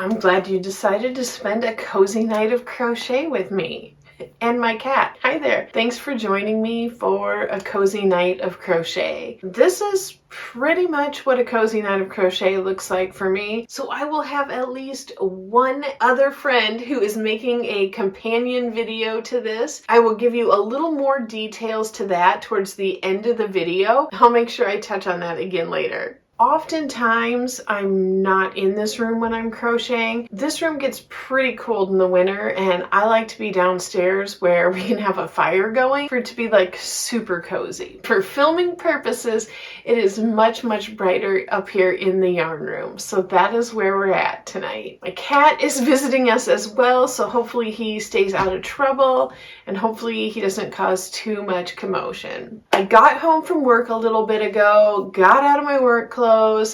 I'm glad you decided to spend a cozy night of crochet with me and my cat. Hi there. Thanks for joining me for a cozy night of crochet. This is pretty much what a cozy night of crochet looks like for me. So I will have at least one other friend who is making a companion video to this. I will give you a little more details to that towards the end of the video. I'll make sure I touch on that again later. Oftentimes, I'm not in this room when I'm crocheting. This room gets pretty cold in the winter, and I like to be downstairs where we can have a fire going for it to be like super cozy. For filming purposes, it is much, much brighter up here in the yarn room. So that is where we're at tonight. My cat is visiting us as well, so hopefully he stays out of trouble and hopefully he doesn't cause too much commotion. I got home from work a little bit ago, got out of my work clothes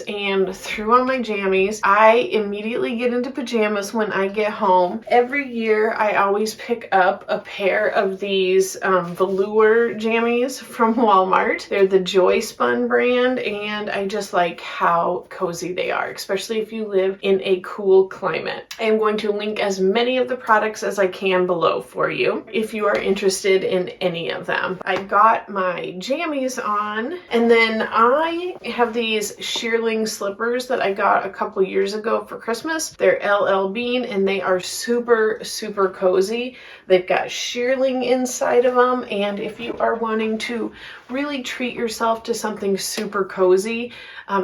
and threw on my jammies. I immediately get into pajamas when I get home. Every year I always pick up a pair of these velour jammies from Walmart. They're the Joy Spun brand and I just like how cozy they are, especially if you live in a cool climate. I am going to link as many of the products as I can below for you if you are interested in any of them. I got my jammies on and then I have these shearling slippers that I got a couple years ago for Christmas. They're LL Bean and they are super, super cozy. They've got shearling inside of them, and if you are wanting to really treat yourself to something super cozy,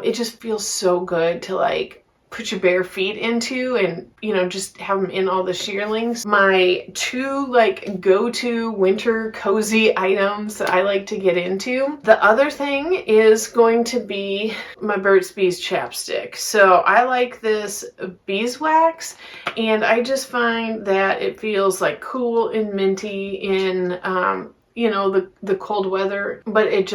it just feels so good to like put your bare feet into and, you know, just have them in all the shearlings. My two like go-to winter cozy items that I like to get into. The other thing is going to be my Burt's Bees chapstick. So I like this beeswax and I just find that it feels like cool and minty in you know, the cold weather, but it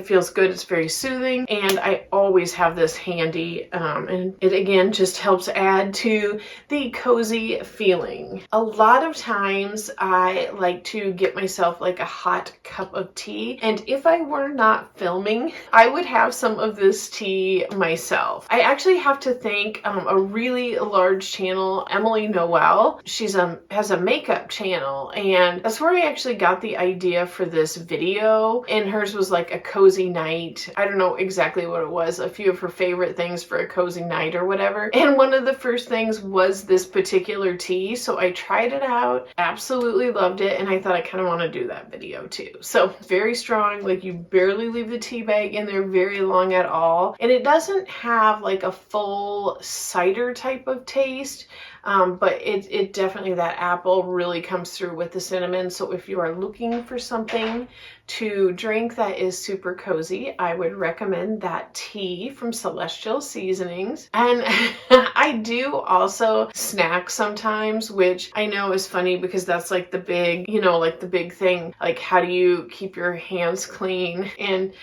feels good. It's very soothing, and I always have this handy, and it again just helps add to the cozy feeling. A lot of times I like to get myself like a hot cup of tea, and if I were not filming, I would have some of this tea myself. I actually have to thank a really large channel, Emily Noel. She's has a makeup channel, and that's where I actually got the idea for this video, and hers was like a cozy night. I don't know exactly what it was, a few of her favorite things for a cozy night or whatever, and one of the first things was this particular tea. So I tried it out, absolutely loved it, and I thought I kind of want to do that video too. So very strong, like you barely leave the tea bag in there very long at all, and it doesn't have like a full cider type of taste. But it definitely, that apple really comes through with the cinnamon. So if you are looking for something to drink that is super cozy, I would recommend that tea from Celestial Seasonings. And I do also snack sometimes, which I know is funny because that's like the big, you know, like the big thing. Like, how do you keep your hands clean and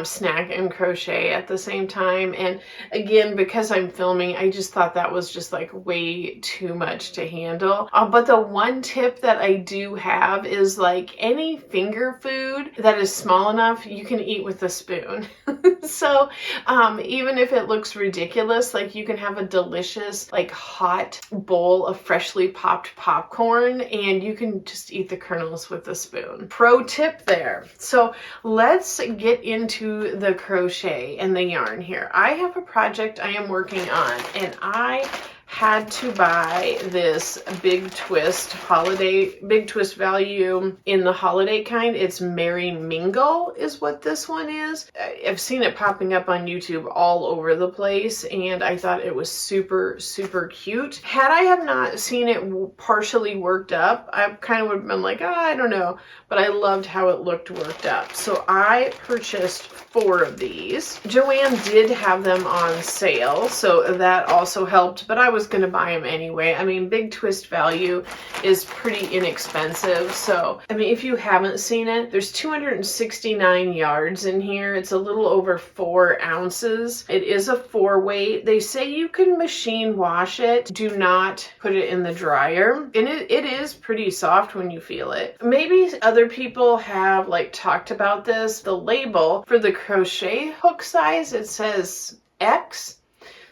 snack and crochet at the same time? And again, because I'm filming, I just thought that was just like way too much to handle. But the one tip that I do have is like any finger food that is small enough, you can eat with a spoon. So even if it looks ridiculous, like you can have a delicious like hot bowl of freshly popped popcorn and you can just eat the kernels with a spoon. Pro tip there. So let's get into the crochet and the yarn here. I have a project I am working on, and I had to buy this Big Twist value in the holiday kind. It's Merry Mingle is what this one is. I've seen it popping up on YouTube all over the place, and I thought it was super, super cute. Had I have not seen it partially worked up, I kind of would have been like, oh, I don't know, but I loved how it looked worked up. So I purchased 4 of these. Joanne did have them on sale, so that also helped, but I was going to buy them anyway. I mean, Big Twist value is pretty inexpensive. So, I mean, if you haven't seen it, there's 269 yards in here. It's a little over 4 ounces. It is a 4-weight. They say you can machine wash it. Do not put it in the dryer. And it is pretty soft when you feel it. Maybe other people have like talked about this. The label for the crochet hook size, it says X.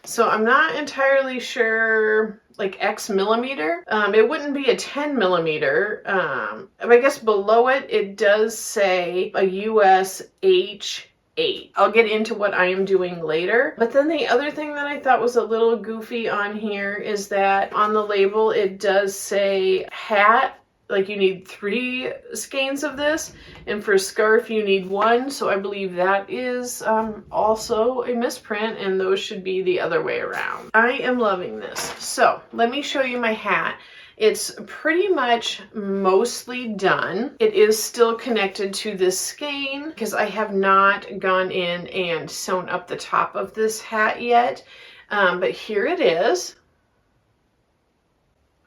So I'm not entirely sure, like X millimeter. It wouldn't be a 10 millimeter. I guess below it, it does say a US H8. I'll get into what I am doing later. But then the other thing that I thought was a little goofy on here is that on the label, it does say hat. Like you need 3 skeins of this, and for a scarf you need 1, so I believe that is also a misprint, and those should be the other way around. I am loving this. So let me show you my hat. It's pretty much mostly done. It is still connected to this skein because I have not gone in and sewn up the top of this hat yet, but here it is.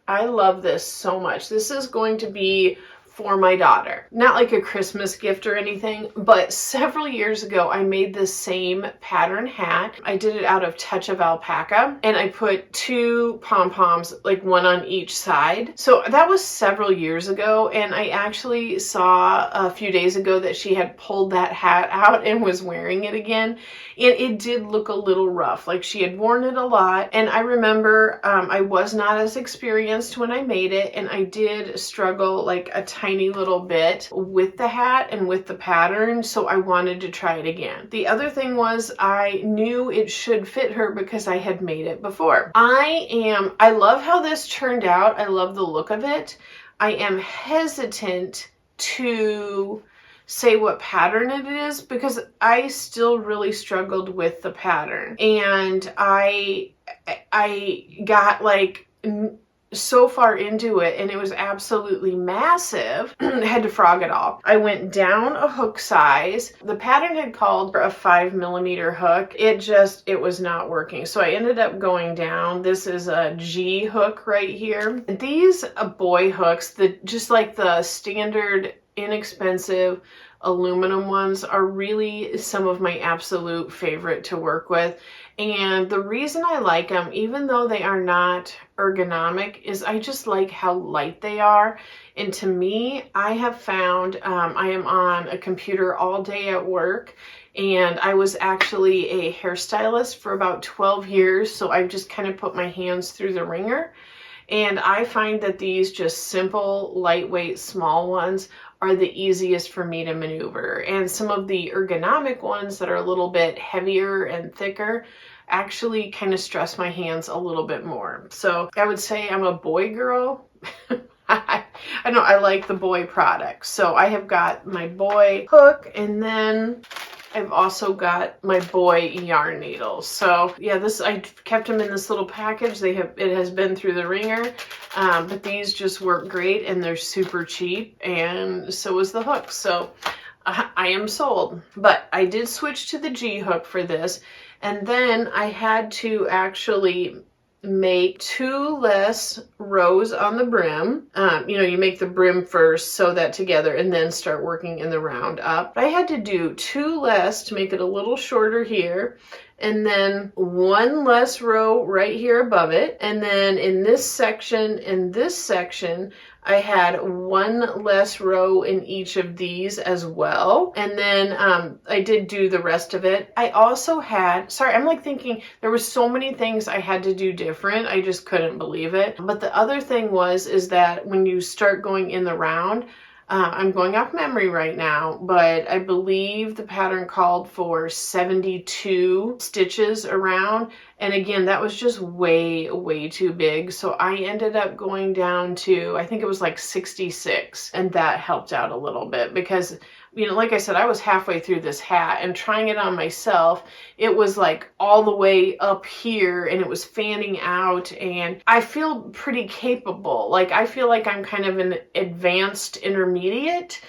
I love this so much. This is going to be for my daughter. Not like a Christmas gift or anything, but several years ago I made this same pattern hat. I did it out of Touch of Alpaca, and I put 2 pom-poms, like 1 on each side. So that was several years ago, and I actually saw a few days ago that she had pulled that hat out and was wearing it again. And it did look a little rough, like she had worn it a lot. And I remember I was not as experienced when I made it, and I did struggle like a tiny little bit with the hat and with the pattern, so I wanted to try it again. The other thing was I knew it should fit her because I had made it before. I love how this turned out. I love the look of it. I am hesitant to say what pattern it is because I still really struggled with the pattern, and I got like so far into it and it was absolutely massive. I had to frog it all. I went down a hook size. The pattern had called for a 5 millimeter hook. It was not working, so I ended up going down. This is a G hook right here. These boy hooks, just like the standard inexpensive aluminum ones, are really some of my absolute favorite to work with. And the reason I like them, even though they are not ergonomic, is I just like how light they are. And to me, I have found I am on a computer all day at work, and I was actually a hairstylist for about 12 years, so I've just kind of put my hands through the ringer. And I find that these just simple, lightweight, small ones are the easiest for me to maneuver. And some of the ergonomic ones that are a little bit heavier and thicker actually kind of stress my hands a little bit more. So I would say I'm a boy girl. I know I like the boy products. So I have got my boy hook, and then I've also got my boy yarn needles. So yeah, I kept them in this little package. It has been through the ringer, but these just work great and they're super cheap, and so is the hook. So I am sold. But I did switch to the G hook for this, and then I had to actually make 2 less rows on the brim. You make the brim first, sew that together, and then start working in the round up. But I had to do 2 less to make it a little shorter here, and then 1 less row right here above it. And then in this section and this section, I had 1 less row in each of these as well. And then I did do the rest of it. I also had, sorry, I'm like thinking there were so many things I had to do different. I just couldn't believe it. But the other thing is that when you start going in the round, I'm going off memory right now, but I believe the pattern called for 72 stitches around. And again, that was just way, way too big. So I ended up going down to, I think it was like 66. And that helped out a little bit because, like I said, I was halfway through this hat and trying it on myself. It was like all the way up here and it was fanning out, and I feel pretty capable. Like I feel like I'm kind of an advanced intermediate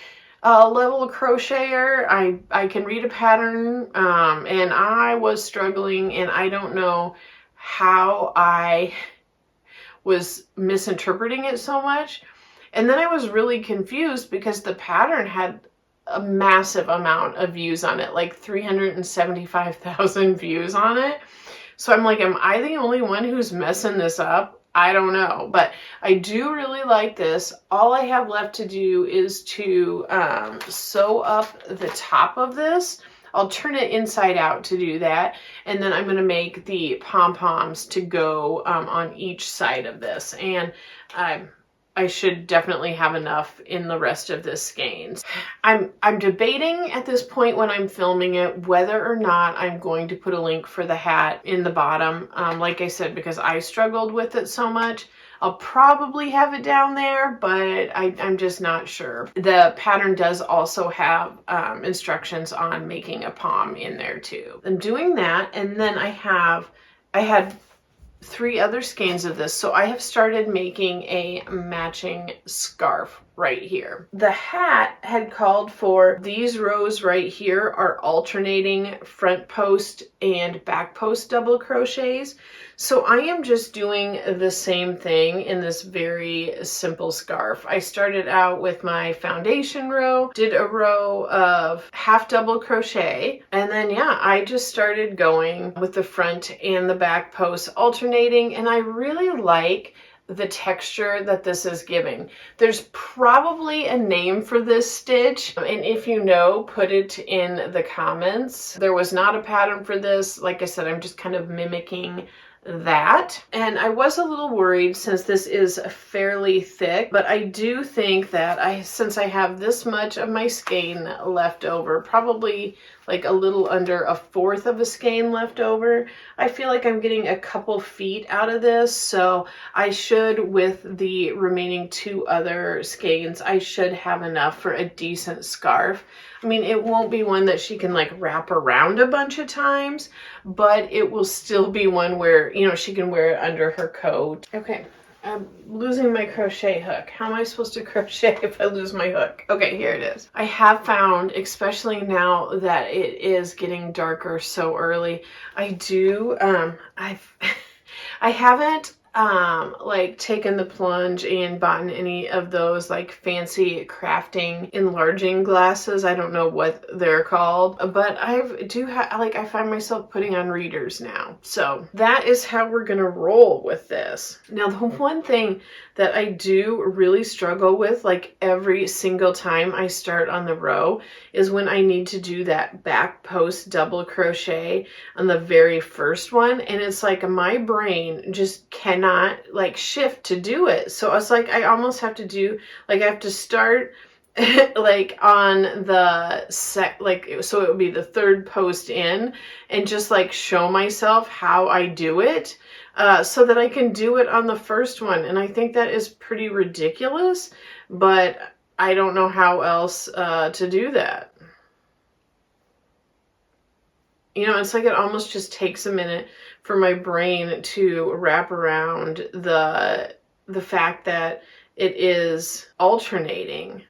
level crocheter. I can read a pattern, and I was struggling, and I don't know how I was misinterpreting it so much. And then I was really confused because the pattern had a massive amount of views on it, like 375,000 views on it. So I'm like, am I the only one who's messing this up? I don't know, but I do really like this. All I have left to do is to sew up the top of this. I'll turn it inside out to do that. And then I'm going to make the pom-poms to go on each side of this. And I should definitely have enough in the rest of this skeins. I'm debating at this point when I'm filming it whether or not I'm going to put a link for the hat in the bottom. Like I said, because I struggled with it so much. I'll probably have it down there, but I'm just not sure. The pattern does also have instructions on making a pom in there too. I'm doing that, and then I had 3 other skeins of this, so I have started making a matching scarf right here. The hat had called for these rows right here are alternating front post and back post double crochets. So I am just doing the same thing in this very simple scarf. I started out with my foundation row, did a row of half double crochet, and then yeah, I just started going with the front and the back posts alternating, and I really like the texture that this is giving. There's probably a name for this stitch, and if you know, put it in the comments. There was not a pattern for this. Like I said, I'm just kind of mimicking that. And I was a little worried since this is fairly thick, but I do think that since I have this much of my skein left over, probably like a little under 1/4 of a skein left over, I feel like I'm getting a couple feet out of this. So I should, with the remaining 2 other skeins, I should have enough for a decent scarf. I mean, it won't be one that she can like wrap around a bunch of times, but it will still be one where, you know, she can wear it under her coat. Okay, I'm losing my crochet hook. How am I supposed to crochet if I lose my hook? Okay, here it is. I have found, especially now that it is getting darker so early, I haven't like taken the plunge and bought any of those like fancy crafting enlarging glasses. I don't know what they're called, but I find myself putting on readers now. So that is how we're gonna roll with this. Now, the one thing that I do really struggle with, like every single time I start on the row, is when I need to do that back post double crochet on the very first one, and it's like my brain just cannot like shift to do it. So it's like I almost have to do, like I have to start like on the so it would be the 3rd post in, and just like show myself how I do it, so that I can do it on the first one. And I think that is pretty ridiculous, but I don't know how else to do that. You know, it's like it almost just takes a minute for my brain to wrap around the fact that it is alternating.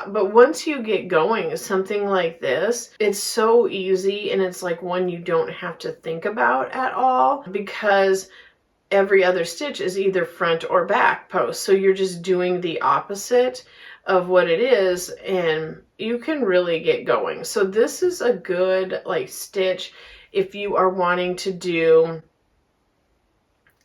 But once you get going, something like this, it's so easy, and it's like one you don't have to think about at all, because every other stitch is either front or back post. So you're just doing the opposite of what it is, and you can really get going. So this is a good like stitch if you are wanting to do,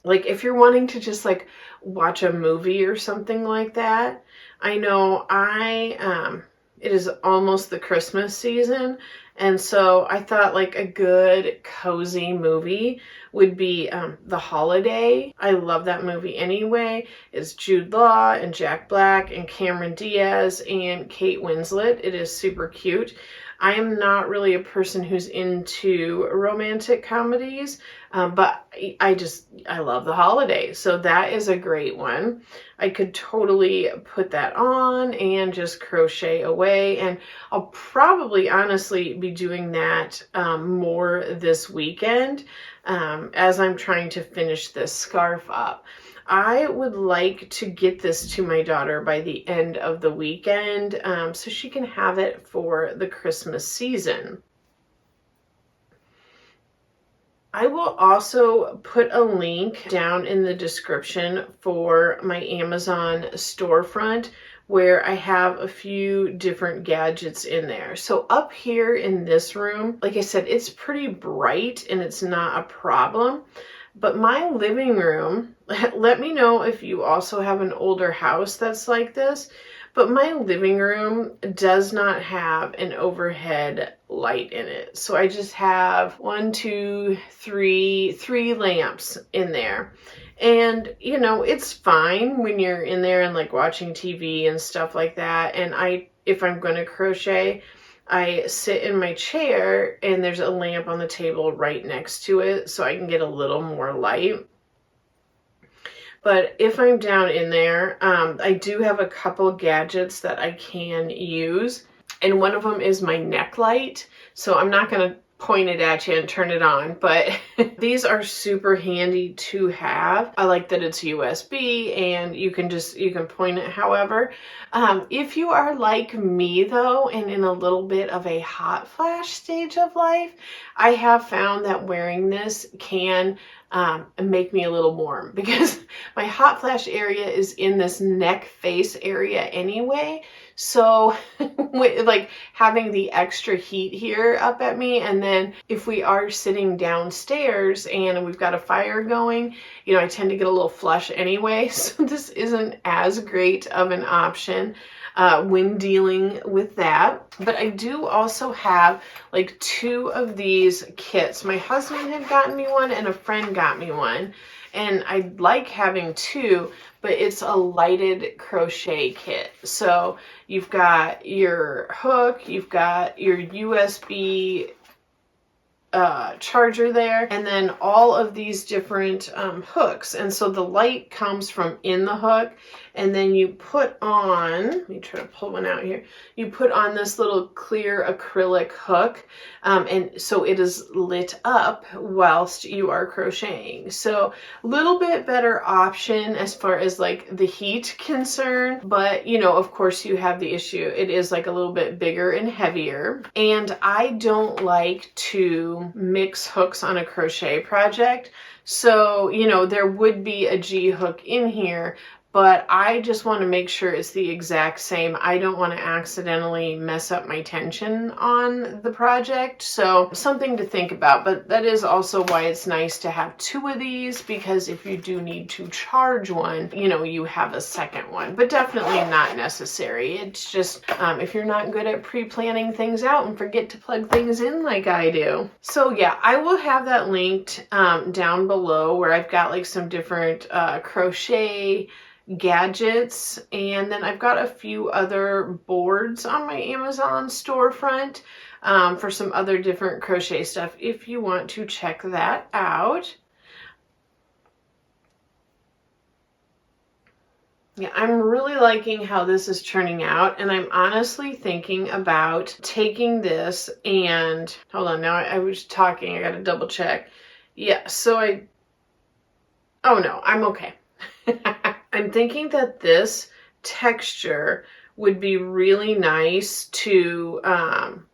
like if you're wanting to just like watch a movie or something like that. I know it is almost the Christmas season, and so I thought like a good cozy movie would be The Holiday. I love that movie anyway. It's Jude Law and Jack Black and Cameron Diaz and Kate Winslet. It is super cute. I am not really a person who's into romantic comedies, but I love The Holiday. So that is a great one. I could totally put that on and just crochet away. And I'll probably honestly be doing that more this weekend as I'm trying to finish this scarf up. I would like to get this to my daughter by the end of the weekend so she can have it for the Christmas season. I will also put a link down in the description for my Amazon storefront where I have a few different gadgets in there. So up here in this room, like I said, it's pretty bright and it's not a problem. But my living room, let me know if you also have an older house that's like this. but my living room does not have an overhead light in it. So I just have three lamps in there. And, you know, it's fine when you're in there and like watching TV and stuff like that. And if I'm going to crochet, I sit in my chair and there's a lamp on the table right next to it so I can get a little more light. But if I'm down in there, I do have a couple gadgets that I can use. And one of them is my neck light. So I'm not going to point it at you and turn it on, but these are super handy to have. I like that it's USB and you can point it however. If you are like me though, and in a little bit of a hot flash stage of life, I have found that wearing this can make me a little warm, because my hot flash area is in this neck face area anyway. So like having the extra heat here up at me, and then if we are sitting downstairs and we've got a fire going, you know, I tend to get a little flush anyway. So this isn't as great of an option when dealing with that. But I do also have like 2 of these kits. My husband had gotten me one and a friend got me one. And I like having 2, but it's a lighted crochet kit. So you've got your hook, you've got your USB charger there, and then all of these different hooks. And so the light comes from in the hook, and then you put on, let me try to pull one out here, you put on this little clear acrylic hook, and so it is lit up whilst you are crocheting. So a little bit better option as far as like the heat concern, but you know, of course you have the issue, it is like a little bit bigger and heavier. And I don't like to mix hooks on a crochet project. So, you know, there would be a G hook in here, but I just want to make sure it's the exact same. I don't want to accidentally mess up my tension on the project. So something to think about, but that is also why it's nice to have 2 of these, because if you do need to charge one, you know, you have a second one, but definitely not necessary. It's just if you're not good at pre-planning things out and forget to plug things in like I do. So yeah, I will have that linked down below, where I've got like some different crochet gadgets, and then I've got a few other boards on my Amazon storefront for some other different crochet stuff if you want to check that out. Yeah, I'm really liking how this is turning out, and I'm honestly thinking about taking this and, hold on, now I was talking, I gotta double check. Yeah, so oh no, I'm okay. I'm thinking that this texture would be really nice to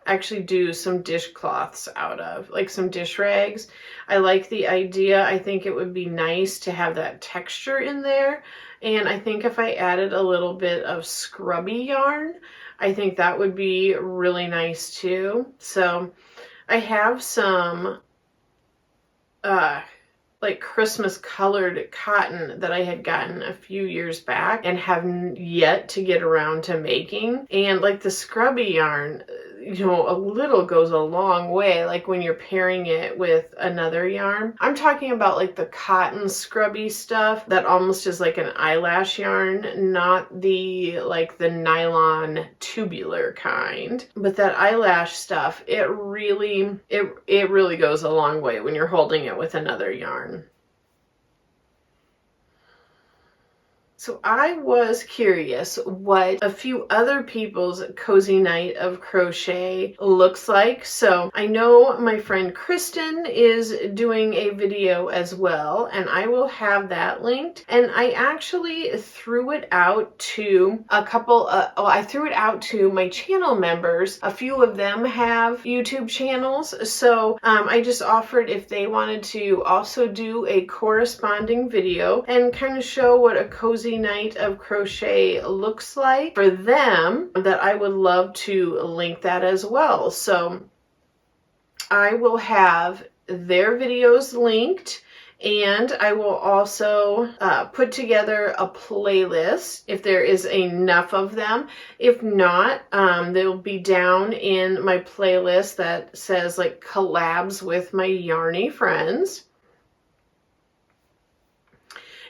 actually do some dishcloths out of, like some dish rags. I like the idea. I think it would be nice to have that texture in there. And I think if I added a little bit of scrubby yarn, I think that would be really nice too. So I have some like Christmas colored cotton that I had gotten a few years back and have yet to get around to making. And like the scrubby yarn, you know, a little goes a long way, like when you're pairing it with another yarn. I'm talking about like the cotton scrubby stuff that almost is like an eyelash yarn, not the like the nylon tubular kind, but that eyelash stuff, it really goes a long way when you're holding it with another yarn. So I was curious what a few other people's cozy night of crochet looks like. So I know my friend Kristen is doing a video as well, and I will have that linked. And I actually threw it out to a couple, I threw it out to my channel members. A few of them have YouTube channels. So I just offered if they wanted to also do a corresponding video and kind of show what a cozy night of crochet looks like for them, that I would love to link that as well. So I will have their videos linked, And I will also put together a playlist if there is enough of them. If not, they'll be down in my playlist that says like collabs with my yarny friends.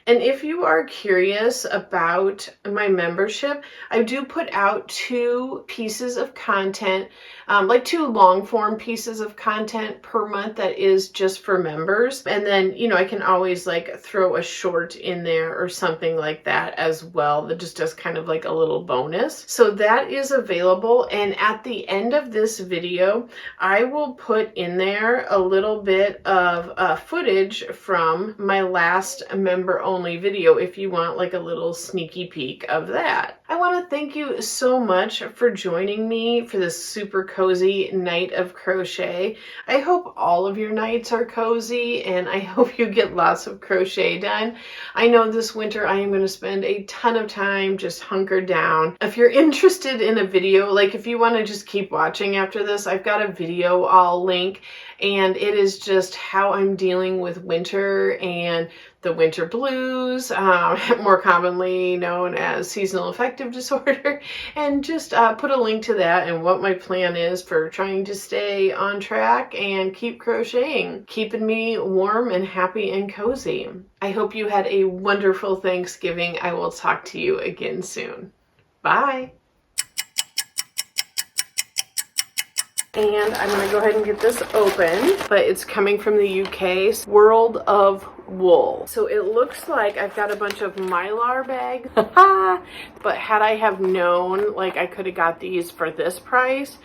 And if you are curious about my membership, I do put out 2 pieces of content, like 2 long form pieces of content per month that is just for members. And then, you know, I can always like throw a short in there or something like that as well that just does kind of like a little bonus. So that is available. And at the end of this video, I will put in there a little bit of footage from my last member only video if you want like a little sneaky peek of that. I want to thank you so much for joining me for this super cozy night of crochet. I hope all of your nights are cozy and I hope you get lots of crochet done. I know this winter I am going to spend a ton of time just hunkered down. If you're interested in a video, like if you want to just keep watching after this, I've got a video I'll link, and it is just how I'm dealing with winter and the winter blues, more commonly known as seasonal affective disorder, and just put a link to that and what my plan is for trying to stay on track and keep crocheting, keeping me warm and happy and cozy. I hope you had a wonderful Thanksgiving. I will talk to you again soon. Bye. And I'm going to go ahead and get this open, but it's coming from the UK, World of Wool. So it looks like I've got a bunch of Mylar bags, but had I have known, like I could have got these for this price,